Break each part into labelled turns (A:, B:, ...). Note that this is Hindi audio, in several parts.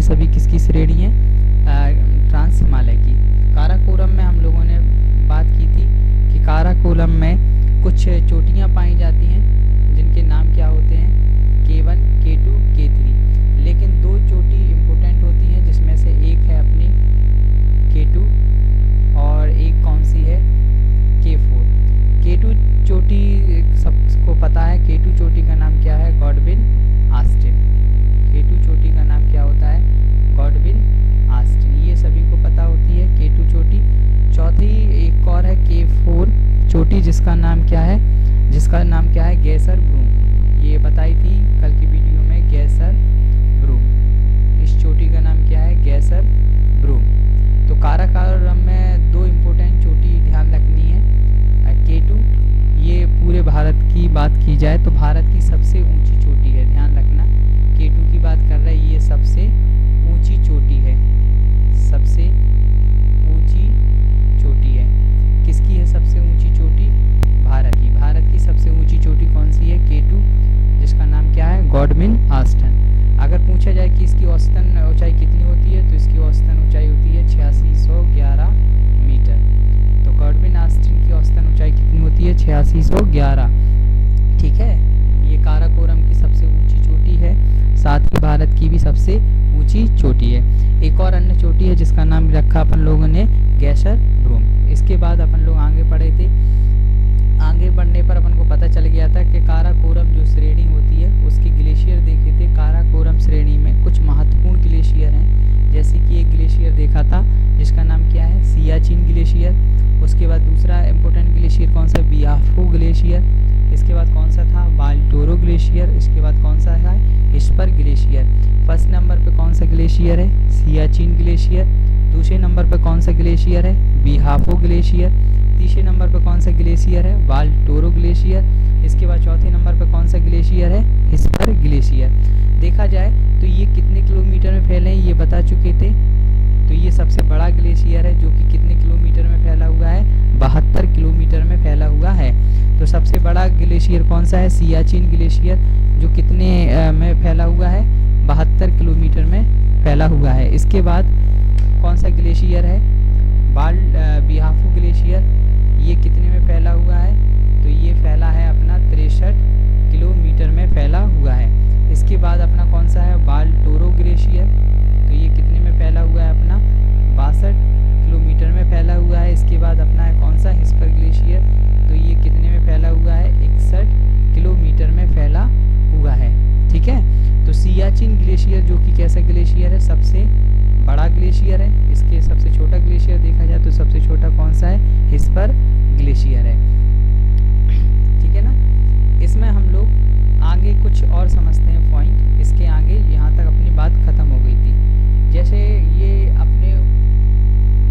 A: की सभी किसकी श्रेणी है? ट्रांस हिमालय की। काराकोरम में हम लोगों ने बात की थी कि काराकोरम में कुछ चोटियाँ पाई जाती हैं जिनके नाम क्या होते हैं? K1, K2, K3। लेकिन दो चोटी इम्पोर्टेंट होती हैं जिसमें से एक है अपनी K2 और एक कौन सी है? K4। K2 चोटी सबको पता है, K2 चोटी का नाम क्या है? Godwin Austen. K2 चोटी का नाम क्या होता है? Godwin Austen. ये सभी को पता होती है K2 चोटी। चौथी एक और है K4 चोटी जिसका नाम क्या है? गैसर ब्रूम। ये बताई थी कल की वीडियो में, गैसर ब्रूम। इस चोटी का नाम क्या है? गैसर ब्रूम। तो काराकोरम में दो इम्पोर्टेंट चोटी ध्यान रखनी है। K2, ये पूरे भारत की बात की जाए तो भारत की सबसे ऊंची चोटी है, ध्यान रखना। K2 की बात कर रहे हैं, ये सबसे ऊंची चोटी है, सबसे ऊंची चोटी है। किसकी है सबसे ऊंची चोटी? भारत की। भारत की सबसे ऊंची चोटी कौन सी है? K2, जिसका नाम क्या है? Godwin Austen. अगर पूछा जाए कि इसकी औसतन ऊंचाई कितनी होती है तो इसकी औसतन ऊंचाई होती है 8611 मीटर। तो गॉडविन ऑस्टिन की औसतन ऊंचाई कितनी होती है? 8611। ठीक है, ये काराकोरम की सबसे ऊंची चोटी है, साथ ही भारत की भी सबसे ऊंची चोटी है। एक और अन्य चोटी है जिसका नाम रखा अपन लोगों ने गैसर ब्रूम। इसके बाद अपन लोग आगे बढ़े थे। आगे बढ़ने पर अपन को पता चल गया था कि काराकोरम जो श्रेणी होती है उसके ग्लेशियर देखे थे। काराकोरम श्रेणी में कुछ महत्वपूर्ण ग्लेशियर हैं, जैसे कि एक ग्लेशियर देखा था जिसका नाम क्या है? सियाचिन ग्लेशियर। उसके बाद दूसरा इम्पोर्टेंट ग्लेशियर कौन सा? बियाफो ग्लेशियर। इसके बाद कौन सा था? बाल्टोरो ग्लेशियर। इसके बाद कौन सा है? Hispa glacier. फर्स्ट नंबर पे कौन सा ग्लेशियर है? सियाचिन ग्लेशियर। दूसरे नंबर पे कौन सा ग्लेशियर है? बिहाफो ग्लेशियर। तीसरे नंबर पे कौन सा ग्लेशियर है? बाल्टोरो ग्लेशियर। इसके बाद चौथे नंबर पे कौन सा ग्लेशियर है? Hispa glacier. देखा जाए तो ये कितने किलोमीटर में फैले हैं ये बता चुके थे। तो ये सबसे बड़ा ग्लेशियर है जो कि कितने किलोमीटर में फैला हुआ है? 72 किलोमीटर में फैला हुआ है। तो सबसे बड़ा ग्लेशियर कौन सा है? सियाचिन ग्लेशियर, जो कितने में फैला हुआ है? 72 किलोमीटर में फैला हुआ है। इसके बाद कौन सा ग्लेशियर है? बिहाफो ग्लेशियर। ये कितने में फैला हुआ है? तो ये फैला है अपना 63 किलोमीटर में फैला हुआ है। इसके बाद अपना कौन सा है? बाल्टोरो ग्लेशियर। तो ये कितने में फैला हुआ है? अपना 62 किलोमीटर में फैला हुआ है। इसके बाद अपना है कौन सा? Hispa glacier. तो ये कितने में फैला हुआ है? 61 किलोमीटर में फैला हुआ है। ठीक है, तो सियाचिन ग्लेशियर जो कि कैसा ग्लेशियर है? सबसे बड़ा ग्लेशियर है। इसके सबसे छोटा ग्लेशियर देखा जाए तो सबसे छोटा कौन सा है? हिस्पर ग्लेशियर है। ठीक है ना। इसमें हम लोग आगे कुछ और समझते हैं पॉइंट। इसके आगे यहाँ तक अपनी बात खत्म हो गई थी। जैसे ये अपने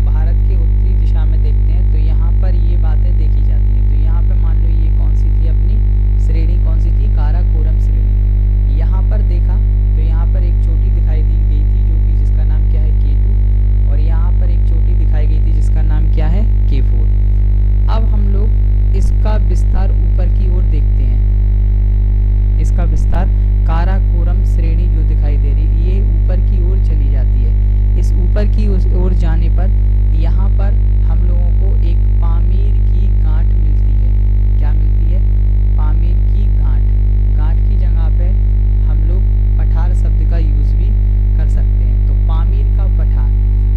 A: भारत के उत्तरी दिशा में देखते हैं तो यहाँ पर ये बातें देखी जाती हैं। तो यहाँ पे मान लो ये कौन सी थी अपनी श्रेणी? कौन सी थी? काराकोरम श्रेणी। यहाँ पर देखा तो यहाँ पर एक चोटी दिखाई दी गई थी जो कि जिसका नाम क्या है? K2। और यहाँ पर एक चोटी दिखाई गई थी जिसका नाम क्या है? K4। अब हम लोग इसका विस्तार ऊपर की ओर देखते हैं। इसका विस्तार काराकोरम श्रेणी जो दिखाई दे रही ये ऊपर की ओर चली जाती है। इस ऊपर की ओर जाने पर यहाँ पर हम लोगों को एक पामीर की गांठ मिलती है। क्या मिलती है? पामीर की गांठ। गांठ की जगह पे हम लोग पठार शब्द का यूज भी कर सकते हैं। तो पामीर का पठार,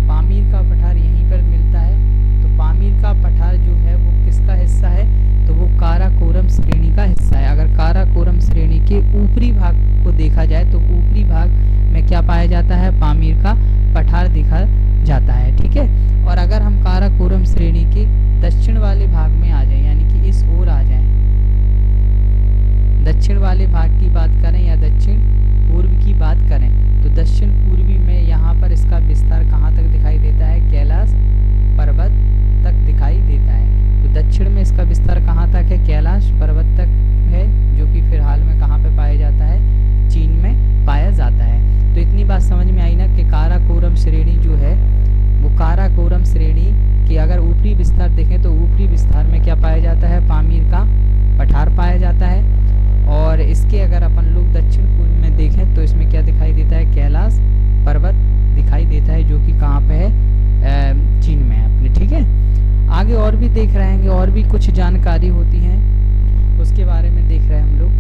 A: पामीर का पठार यहीं पर मिलता है। तो पामीर का पठार जो है वो किसका हिस्सा है? तो वो काराकोरम श्रेणी का हिस्सा है। अगर काराकोरम श्रेणी के ऊपरी भाग को देखा जाए तो ऊपरी भाग में क्या पाया जाता है? पामीर का पठार देखा जाता है। ठीक है, और अगर हम काराकोरम श्रेणी के देख रहे हैं और भी कुछ जानकारी होती हैं उसके बारे में देख रहे हैं हम लोग।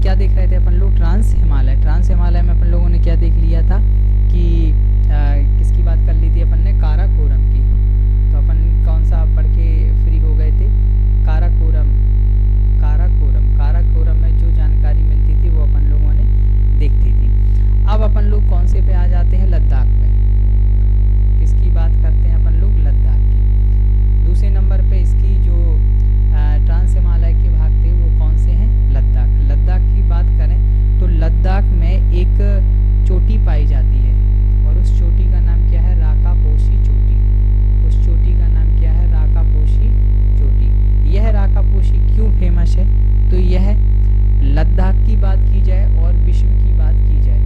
A: क्या देख रहे थे अपन लोग? ट्रांस हिमालय। ट्रांस हिमालय में अपन लोगों ने क्या देख लिया था कि किसकी बात कर ली थी अपन ने? काराकोरम की। तो अपन कौन सा पढ़ के फ्री हो गए थे? काराकोरम। काराकोरम, काराकोरम में जो जानकारी मिलती थी वो अपन लोगों ने देखती थी। अब अपन लोग कौन से पे आ जाते हैं? लद्दाख पे। किसकी बात करते हैं अपन लोग? लद्दाख की। दूसरे नंबर पे इसकी जो ट्रांस हिमालय के भाग थे वो कौन से हैं? लद्दाख। लद्दाख की बात करें तो लद्दाख में एक चोटी पाई जाती है और उस चोटी का नाम क्या है? राकापोशी चोटी। उस चोटी का नाम क्या है? राकापोशी चोटी। यह राकापोशी क्यों फेमस है? तो यह लद्दाख की बात की जाए और विश्व की बात की जाए,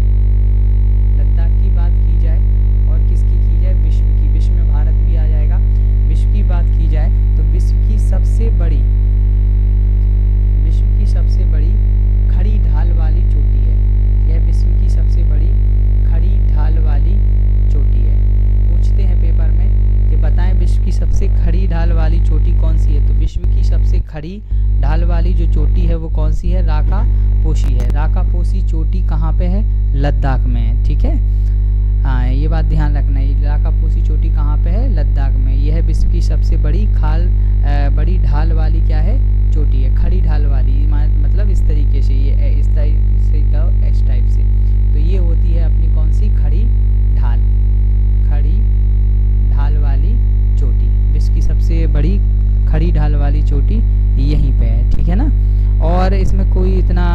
A: लद्दाख की बात की जाए और किसकी की जाए? विश्व की। विश्व में भारत भी आ जाएगा। विश्व की बात की जाए तो विश्व की सबसे बड़ी खड़ी ढाल वाली चोटी है। यह विश्व की सबसे बड़ी खड़ी ढाल वाली चोटी है। पूछते हैं पेपर में कि बताएं विश्व की सबसे खड़ी ढाल वाली चोटी कौन सी है? तो विश्व की सबसे खड़ी ढाल वाली जो चोटी है वो कौन सी है? राकापोशी है। राकापोशी चोटी कहाँ पे है? लद्दाख में है। ठीक है, हाँ ये बात ध्यान रखना है। राकापोशी चोटी कहाँ पे है? लद्दाख में। यह विश्व की सबसे बड़ी बड़ी ढाल वाली क्या है? चोटी है। खड़ी ढाल वाली मतलब इस तरीके से, ये इस तरीके से इस टाइप से। तो ये होती है अपनी कौन सी? खड़ी ढाल। खड़ी ढाल वाली चोटी, विश्व की सबसे बड़ी खड़ी ढाल वाली चोटी यहीं पे है। ठीक है ना। और इसमें कोई इतना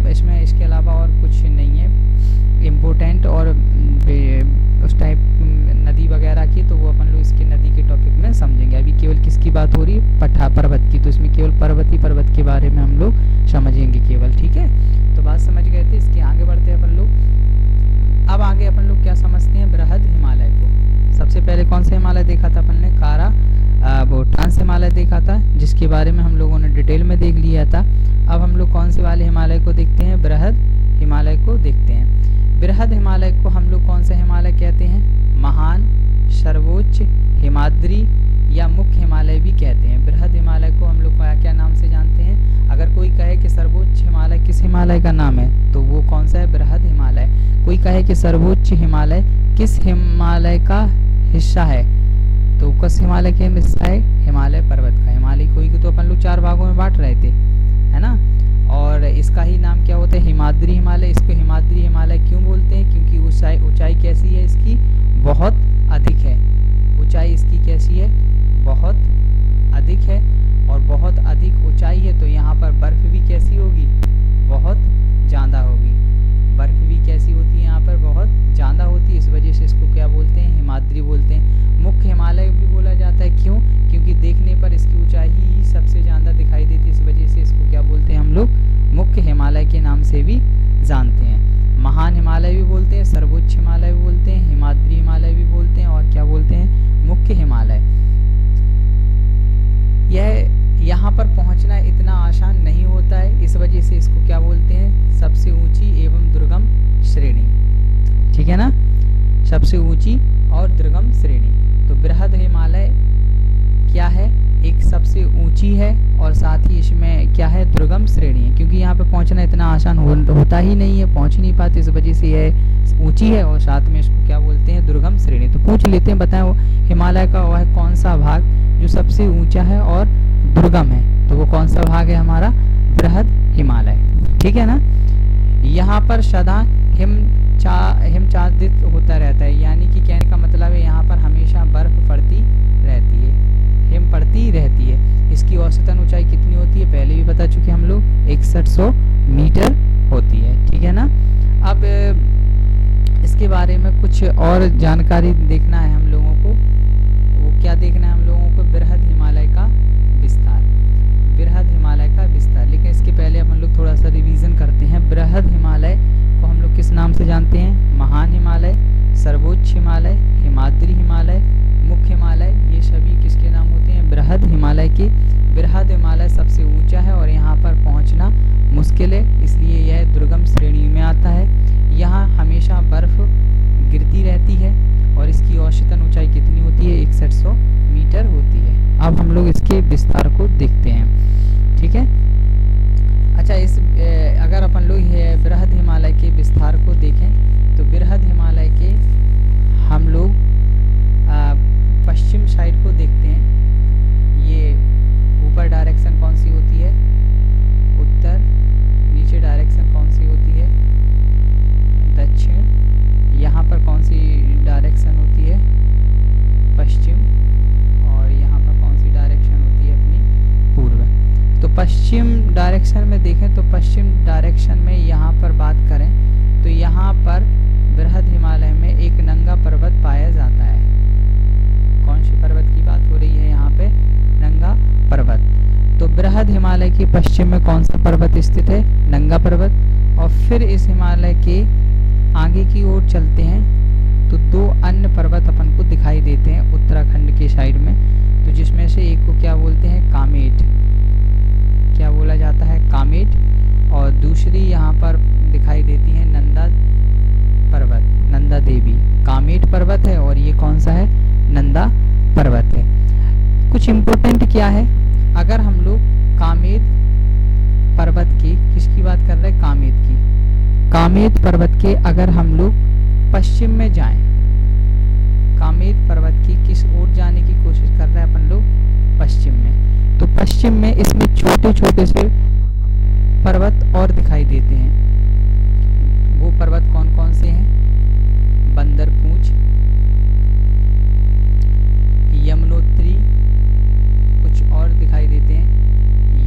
A: इसमें इसके अलावा और कुछ नहीं है इम्पोर्टेंट। और उस टाइप नदी वगैरह की तो वो अपन लोग इसके नदी के टॉपिक में समझेंगे। अभी केवल किसकी बात हो रही है? पर्वत की। तो इसमें केवल पर्वत के बारे में हम लोग समझेंगे केवल। ठीक है, तो बात समझ गए थे। इसके आगे बढ़ते हैं अपन लोग। अब आगे अपन लोग क्या समझते हैं? बृहद हिमालय को। सबसे पहले कौन सा हिमालय देखा था अपन ने? वो ट्रांस हिमालय देखा था, जिसके बारे में हम लोगों ने डिटेल में देख लिया था। अब हम लोग कौन से वाले हिमालय को देखते हैं? बृहद हिमालय को देखते हैं। बृहद हिमालय को हम लोग कौन सा हिमालय कहते हैं? महान, सर्वोच्च, हिमाद्री या मुख्य हिमालय भी कहते हैं। बृहद हिमालय को हम लोग क्या नाम से जानते हैं? अगर कोई कहे कि सर्वोच्च हिमालय किस हिमालय का नाम है तो वो कौन सा है? बृहद हिमालय। कोई कहे कि सर्वोच्च हिमालय किस हिमालय का हिस्सा है तो किस हिमालय के हिस्सा है? हिमालय पर्वत का। हिमालय कोई तो अपन लोग 4 भागों में बांट रहे थे, है ना। और इसका ही नाम क्या होता है? हिमाद्री हिमालय। इसको हिमाद्री हिमालय क्यों बोलते हैं? क्योंकि ऊंचाई कैसी है इसकी? बहुत अधिक है। ऊंचाई इसकी कैसी है? बहुत अधिक है। और बहुत अधिक ऊंचाई है तो यहाँ पर बर्फ भी कैसी होगी? बहुत ज़्यादा होगी। बर्फ भी कैसी होती है? यहाँ पर बहुत ज़्यादा होती है। इस वजह से इसको क्या बोलते हैं? हिमाद्री बोलते हैं। मुख्य हिमालय भी बोला जाता है। क्यों? क्योंकि देखने पर इसकी ऊंचाई ही सबसे ज़्यादा दिखाई देती है। इस वजह से इसको क्या बोलते हैं हम लोग? मुख्य हिमालय के नाम से भी जानते हैं। महान हिमालय भी बोलते हैं, सर्वोच्च हिमालय भी बोलते हैं, हिमाद्री हिमालय भी बोलते हैं और क्या बोलते हैं? मुख्य हिमालय। यह यहाँ पर पहुँचना इतना आसान नहीं होता है। इस वजह से इसको क्या बोलते हैं? सबसे ऊंची एवं दुर्गम श्रेणी। ठीक है ना, सबसे ऊंची और दुर्गम श्रेणी। तो बृहद हिमालय क्या है? एक सबसे ऊंची है और साथ ही इसमें क्या है? दुर्गम श्रेणी है। क्योंकि यहाँ पे पहुँचना इतना आसान होता ही नहीं है, पहुँच नहीं पाते। इस वजह से यह ऊंची है और साथ में इसको क्या बोलते हैं? दुर्गम श्रेणी। तो पूछ लेते हैं, बताएं वो हिमालय का वह कौन सा भाग जो सबसे ऊंचा है और दुर्गम है? तो वो कौन सा भाग है हमारा? बृहद हिमालय। ठीक है ना। यहाँ पर सदा हिमचादित होता रहता है, यानी कि कहने का मतलब है यहाँ पर हमेशा बर्फ पड़ती रहती है, हिम पड़ती रहती है। इसकी औसतन ऊंचाई कितनी होती है? पहले भी बता चुके हम लोग, 6100 मीटर होती है। ठीक है ना। अब इसके बारे में कुछ और जानकारी देखना है हम लोगों को। वो क्या देखना है हम लोगों को? बृहद हिमालय का विस्तार। बृहद हिमालय का विस्तार। लेकिन इसके पहले अपन लोग थोड़ा सा रिवीजन करते हैं। बृहद हिमालय को हम लोग किस नाम से जानते हैं? महान हिमालय, सर्वोच्च हिमालय, हिमाद्री हिमालय, मुख्य हिमालय। ये सभी किसके नाम होते हैं? बृहद हिमालय के। बृहद हिमालय सबसे ऊंचा है और यहाँ पर पहुँचना मुश्किल है, इसलिए यह दुर्गम श्रेणी में आता है। यहाँ हमेशा बर्फ गिरती रहती है और इसकी औसतन ऊंचाई कितनी पश्चिम में कौन सा पर्वत स्थित है? नंगा पर्वत। और फिर इस हिमालय के आगे की ओर चलते हैं तो दो अन्य पर्वत अपन को दिखाई देते हैं उत्तराखंड के साइड में, तो जिसमें से एक को क्या बोलते हैं? कामेट। क्या बोला जाता है? कामेट। और दूसरी यहाँ पर दिखाई देती है नंदा पर्वत, नंदा देवी। कामेट पर्वत है और ये कौन सा है? नंदा पर्वत है। कुछ इम्पोर्टेंट क्या है, अगर हम लोग कामेट पर्वत की, किसकी बात कर रहे हैं? कामेट की। कामेट पर्वत के अगर हम लोग पश्चिम में जाएं, कामेट पर्वत की किस ओर जाने की कोशिश कर रहे हैं अपन लोग? पश्चिम में। तो पश्चिम में इसमें छोटे छोटे से पर्वत और दिखाई देते हैं। वो पर्वत कौन कौन से हैं? बंदरपूंछ, यमुनोत्री, कुछ और दिखाई देते हैं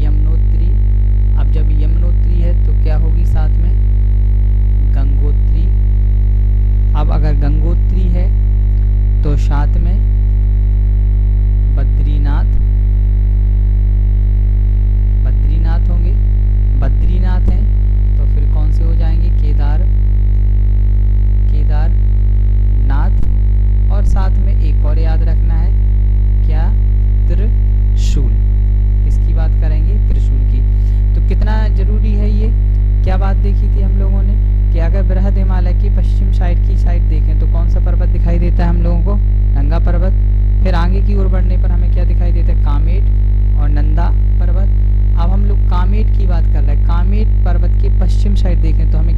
A: यमुनोत्री। अब जब यमुनोत्री है तो क्या होगी साथ में? गंगोत्री। अब अगर गंगोत्री है तो साथ में बद्रीनाथ, बद्रीनाथ होंगे। बद्रीनाथ हैं तो फिर कौन से हो जाएंगे? केदारनाथ। और साथ में एक और याद रखना है, क्या? त्रिशूल। इसकी बात करेंगे, त्रिशूल की। तो कितना जरूरी है ये? क्या बात देखी थी हम लोगों ने कि अगर बृहद हिमालय की पश्चिम साइड देखें तो कौन सा पर्वत दिखाई देता है हम लोगों को? नंगा पर्वत। फिर आगे की ओर बढ़ने पर हमें क्या दिखाई देता है? कामेट और नंदा पर्वत। अब हम लोग कामेट की बात कर रहे हैं। कामेट पर्वत के पश्चिम साइड देखें तो हमें